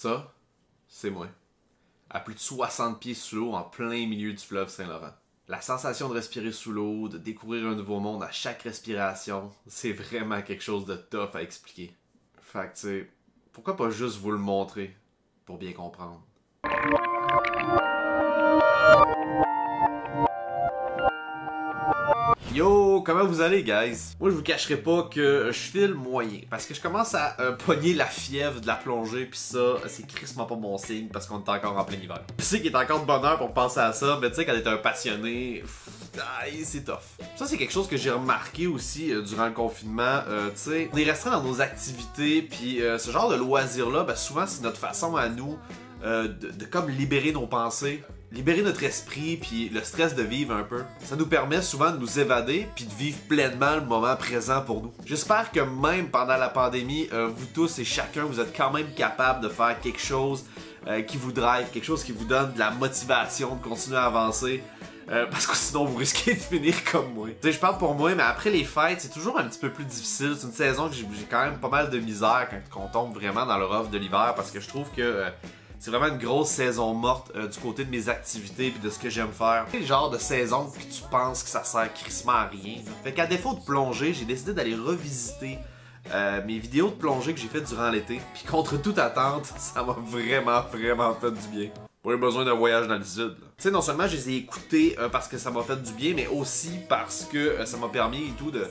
Ça, c'est moi. À plus de 60 pieds sous l'eau, en plein milieu du fleuve Saint-Laurent. La sensation de respirer sous l'eau, de découvrir un nouveau monde à chaque respiration, c'est vraiment quelque chose de tough à expliquer. Fait que tu sais, pourquoi pas juste vous le montrer, pour bien comprendre. Yo, comment vous allez, guys? Moi, je vous cacherai pas que je file moyen, parce que je commence à pogner la fièvre de la plongée, pis ça, c'est crissement pas bon signe, parce qu'on est encore en plein hiver. Je sais qu'il est encore de bonne heure pour penser à ça, mais tu sais, quand t'es un passionné, c'est tough. Ça, c'est quelque chose que j'ai remarqué aussi durant le confinement, tu sais, on est restreint dans nos activités, puis ce genre de loisirs-là, ben souvent, c'est notre façon à nous de comme libérer nos pensées. Libérer notre esprit puis le stress de vivre un peu. Ça nous permet souvent de nous évader puis de vivre pleinement le moment présent pour nous. J'espère que même pendant la pandémie, vous tous et chacun, vous êtes quand même capables de faire quelque chose qui vous drive, quelque chose qui vous donne de la motivation de continuer à avancer. Parce que sinon vous risquez de finir comme moi. Tu sais, je parle pour moi, mais après les fêtes, c'est toujours un petit peu plus difficile. C'est une saison que j'ai quand même pas mal de misère quand on tombe vraiment dans le rough de l'hiver parce que je trouve que c'est vraiment une grosse saison morte du côté de mes activités et de ce que j'aime faire. C'est le genre de saison que tu penses que ça sert crissement à rien. Fait qu'à défaut de plonger, j'ai décidé d'aller revisiter mes vidéos de plongée que j'ai faites durant l'été. Puis contre toute attente, ça m'a vraiment fait du bien. Pas eu besoin d'un voyage dans le sud. Tu sais, non seulement je les ai écoutés parce que ça m'a fait du bien, mais aussi parce que ça m'a permis et tout de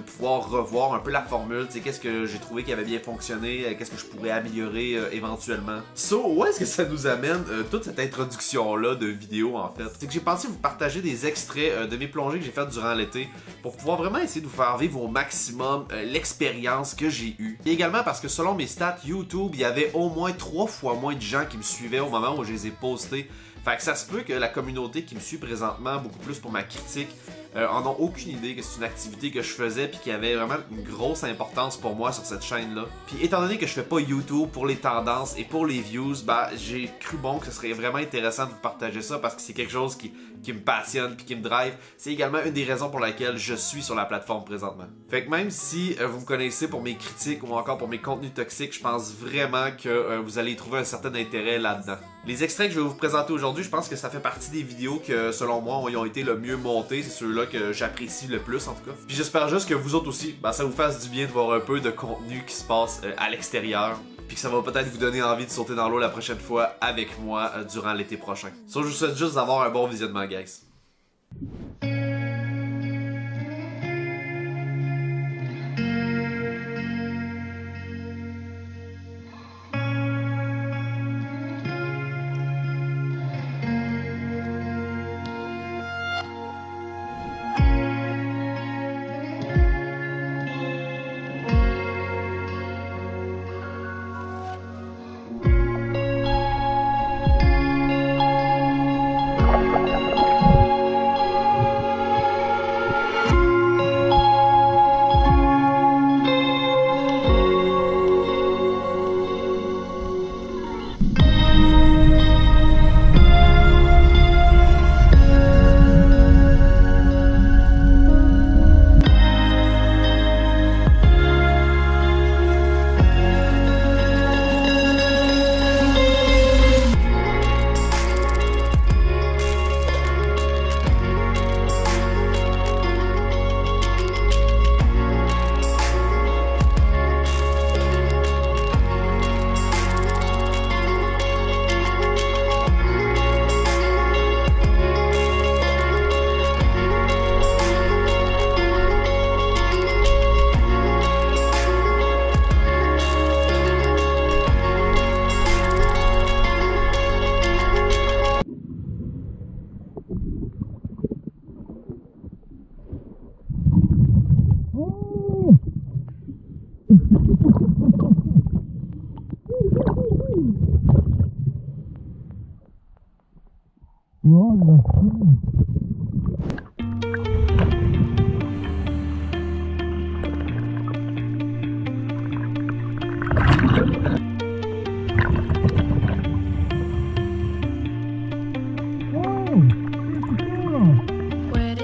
pouvoir revoir un peu la formule. Tu sais, qu'est-ce que j'ai trouvé qui avait bien fonctionné, qu'est-ce que je pourrais améliorer éventuellement. So, où est-ce que ça nous amène toute cette introduction-là de vidéo en fait? C'est que j'ai pensé vous partager des extraits de mes plongées que j'ai faites durant l'été pour pouvoir vraiment essayer de vous faire vivre au maximum l'expérience que j'ai eue. Et également parce que selon mes stats YouTube, il y avait au moins 3 fois moins de gens qui me suivaient au moment où je les ai postés. Fait que ça se peut que la communauté qui me suit présentement, beaucoup plus pour ma critique, en ont aucune idée que c'est une activité que je faisais puis qui avait vraiment une grosse importance pour moi sur cette chaîne-là. Puis étant donné que je fais pas YouTube pour les tendances et pour les views, bah j'ai cru bon que ce serait vraiment intéressant de vous partager ça parce que c'est quelque chose qui me passionne puis qui me drive. C'est également une des raisons pour laquelle je suis sur la plateforme présentement. Fait que même si vous me connaissez pour mes critiques ou encore pour mes contenus toxiques, je pense vraiment que vous allez y trouver un certain intérêt là-dedans. Les extraits que je vais vous présenter aujourd'hui, je pense que ça fait partie des vidéos que, selon moi, ont été le mieux montées. C'est ceux-là que j'apprécie le plus, en tout cas. Puis j'espère juste que vous autres aussi, ça vous fasse du bien de voir un peu de contenu qui se passe à l'extérieur. Puis que ça va peut-être vous donner envie de sauter dans l'eau la prochaine fois avec moi durant l'été prochain. So, je vous souhaite juste d'avoir un bon visionnement, guys.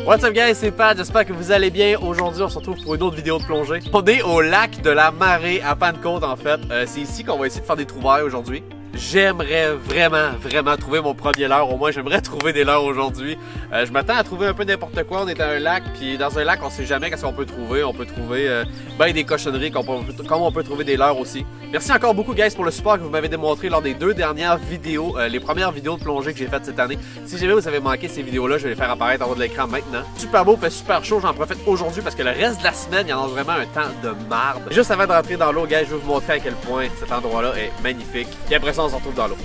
What's up guys, c'est Pat, j'espère que vous allez bien. Aujourd'hui on se retrouve pour une autre vidéo de plongée. On est au lac de la Marée à Pentecôte en fait. C'est ici qu'on va essayer de faire des trouvailles aujourd'hui. J'aimerais vraiment trouver mon premier leurre. Au moins, j'aimerais trouver des leurres aujourd'hui. Je m'attends à trouver un peu n'importe quoi. On est à un lac, puis dans un lac, on sait jamais qu'est-ce qu'on peut trouver. On peut trouver ben des cochonneries, comme on peut trouver des leurres aussi. Merci encore beaucoup, guys, pour le support que vous m'avez démontré lors des 2 dernières vidéos, les premières vidéos de plongée que j'ai faites cette année. Si jamais vous avez manqué ces vidéos-là, je vais les faire apparaître en haut de l'écran maintenant. Super beau, fait super chaud. J'en profite aujourd'hui parce que le reste de la semaine, il y en a vraiment un temps de marde. Juste avant de rentrer dans l'eau, guys, je vais vous montrer à quel point cet endroit-là est magnifique. Puis après ça, on se retrouve dans l'eau.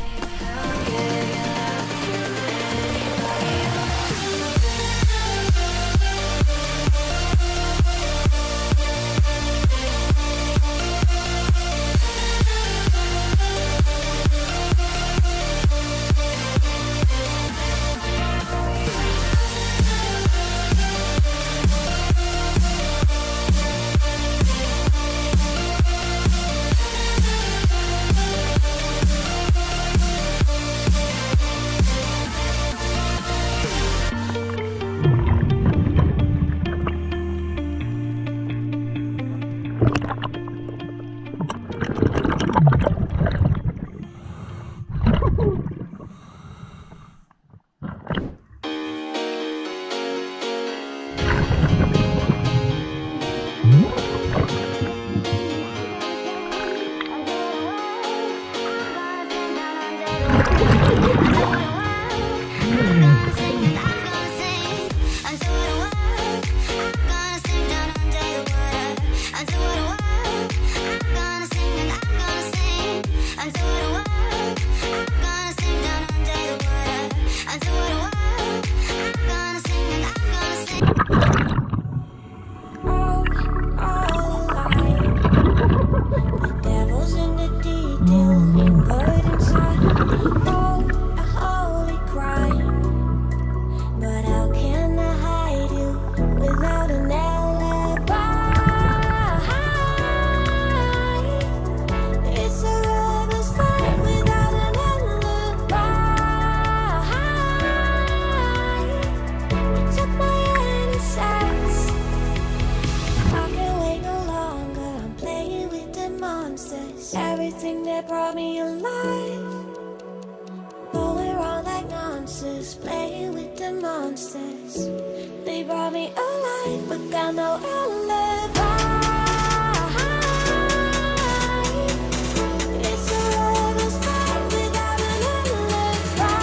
Everything that brought me alive, going around like nonsense, playing with the monsters. They brought me alive, but got no alibi. It's a lover's fight without an alibi.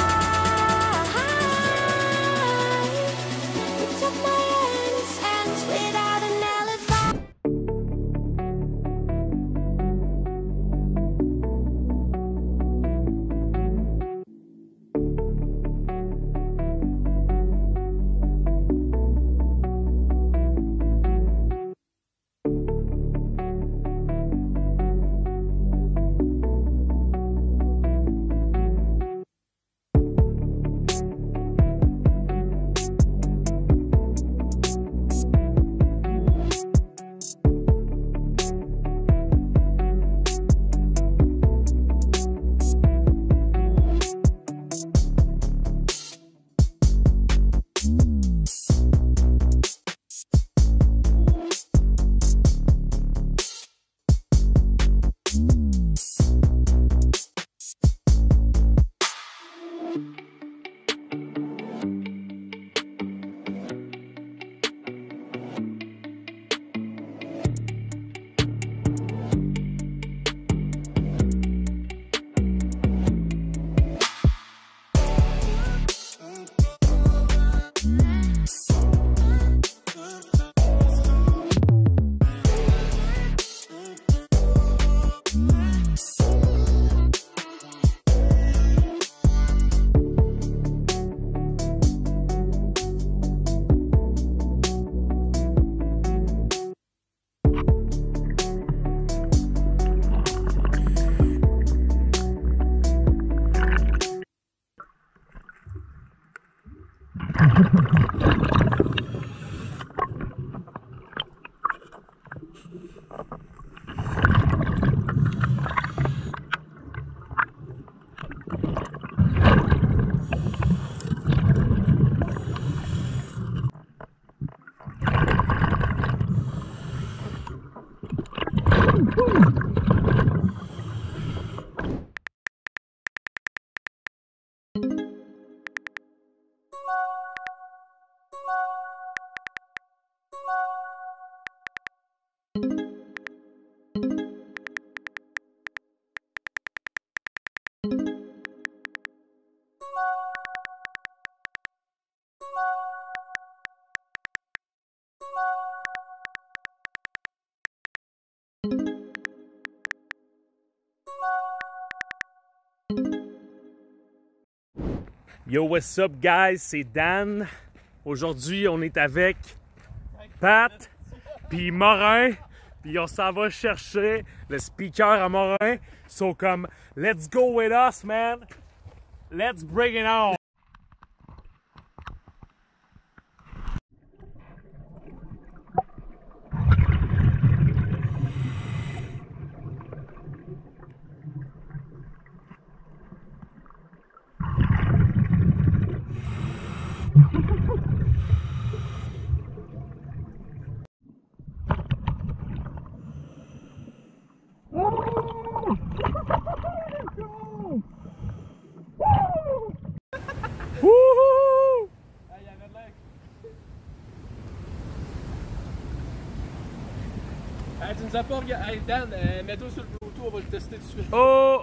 You took my innocence without an alibi. Yo, what's up, guys? C'est Dan. Aujourd'hui, on est avec Pat puis Morin. Puis on s'en va chercher le speaker à Morin. So, comme, let's go with us, man. Let's bring it on. Wouhou! Tu nous as pas regardé. Hey Dan, mets-toi sur le Bluetooth, on va le tester tout de suite. Oh!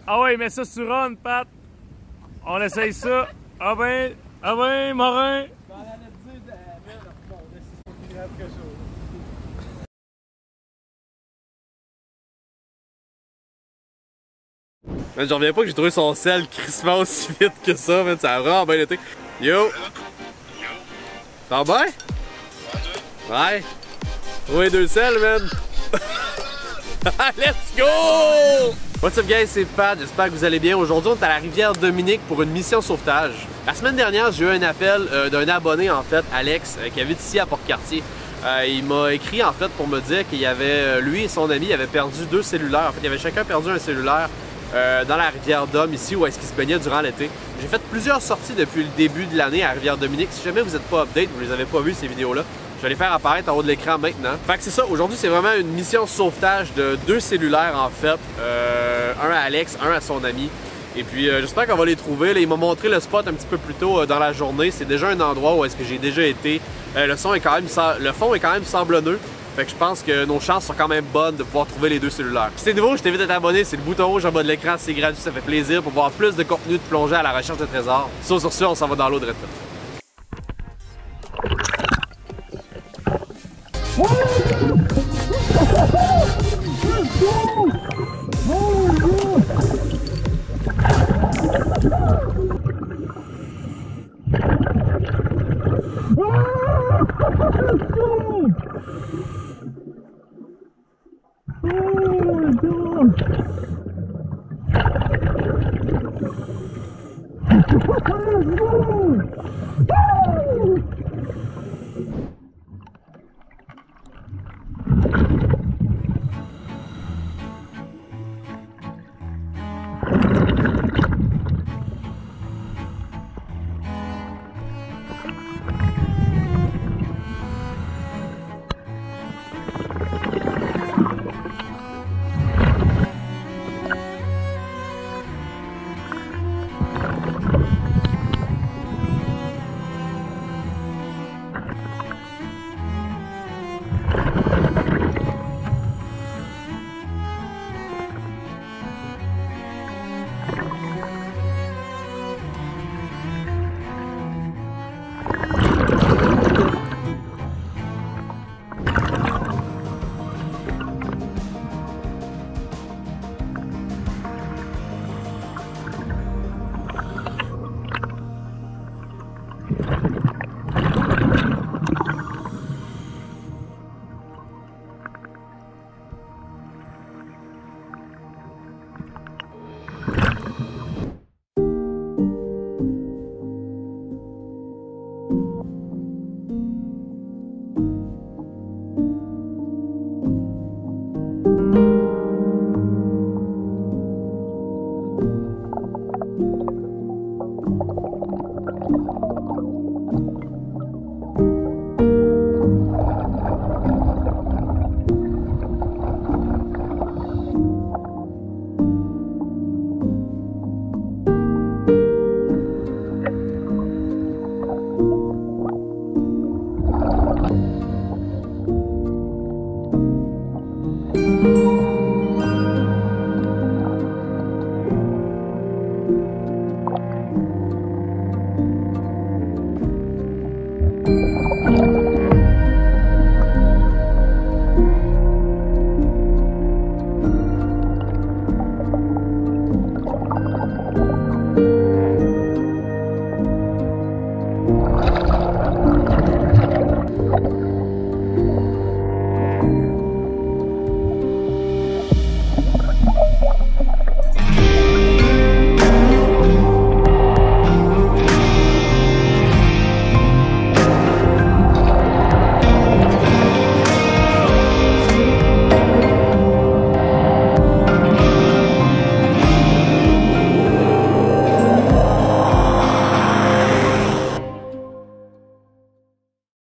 Ah ouais, mets ça sur on, Pat. On essaye ça. Ah ben, Morin. Je m'en allais te dire, merde, bon, c'est plus grave que ça. Man, j'en reviens pas que j'ai trouvé son sel crissement aussi vite que ça, man. Ça a vraiment bien été. Yo! Ça va bien? Ouais. Trouvé 2 sels, man. Let's go! What's up, guys? C'est Pat. J'espère que vous allez bien. Aujourd'hui, on est à la rivière Dominique pour une mission sauvetage. La semaine dernière, j'ai eu un appel d'un abonné, en fait, Alex, qui habite ici à Port-Cartier. Il m'a écrit, en fait, pour me dire qu'il y avait, lui et son ami, avaient perdu 2 cellulaires. En fait, ils avaient chacun perdu un cellulaire dans la rivière Dom, ici, où est-ce qu'ils se baignaient durant l'été. J'ai fait plusieurs sorties depuis le début de l'année à Rivière-Dominique. Si jamais vous n'êtes pas update, vous les avez pas vues, ces vidéos-là, je vais les faire apparaître en haut de l'écran maintenant. Fait que c'est ça, aujourd'hui, c'est vraiment une mission sauvetage de 2 cellulaires, en fait. Un à Alex, un à son ami. Et puis, j'espère qu'on va les trouver. Là, il m'a montré le spot un petit peu plus tôt dans la journée. C'est déjà un endroit où est-ce que j'ai déjà été. Le fond est quand même sablonneux. Fait que je pense que nos chances sont quand même bonnes de pouvoir trouver les 2 cellulaires. Si c'est nouveau, je t'invite à t'abonner, c'est le bouton rouge en bas de l'écran, c'est gratuit, ça fait plaisir pour voir plus de contenu de plongée à la recherche de trésors. Sur ce, on s'en va dans l'eau de là.